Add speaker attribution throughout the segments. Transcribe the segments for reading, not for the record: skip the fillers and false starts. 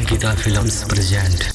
Speaker 1: Ankita films present.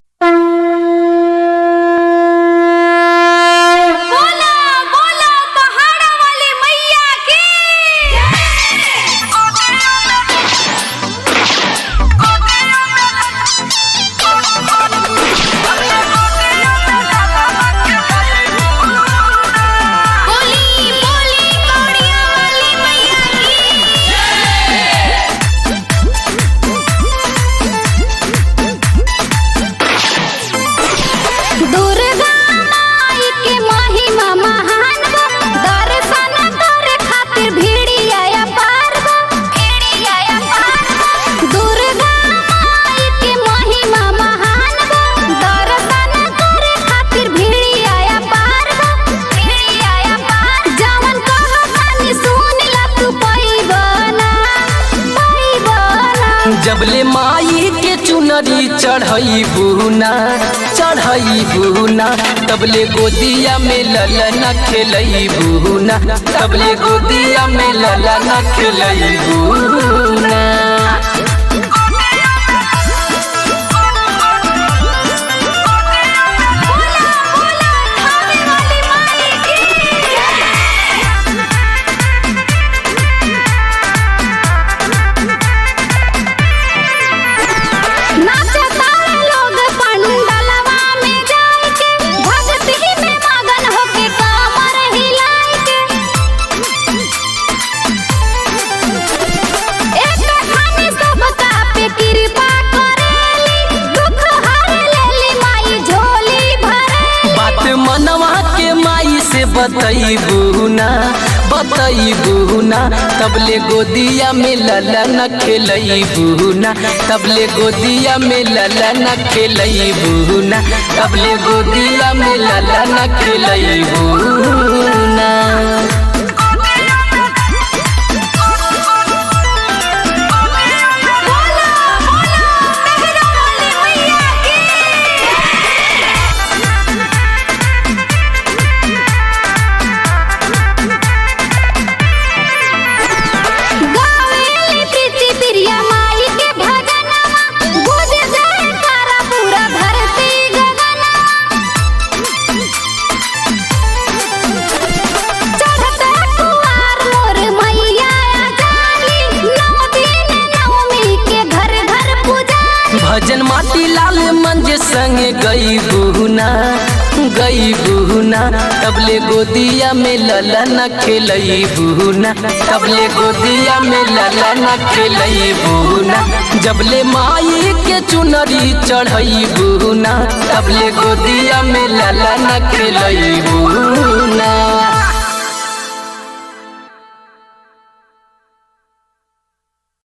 Speaker 2: जबले माई के चुनरी चढ़ई बुना तबले गोदिया में ललना खेलई बुना तबले गोदिया में ललना खेलई बुना। बताई बुना तबले गोदिया में ललना खेलई बुना तबले गोदिया में ललना खेलई बुना तबले गोदिया में ललना खेलई बुना। भजन माटी लाल मंज संगे गई बुना तबले गोदिया में ललना खेलई बुना तबले गोदिया में ललना खेलई बुना। जबले माई के चुनरी चढ़ई बुना तबले गोदिया में ललना खेलई बुना।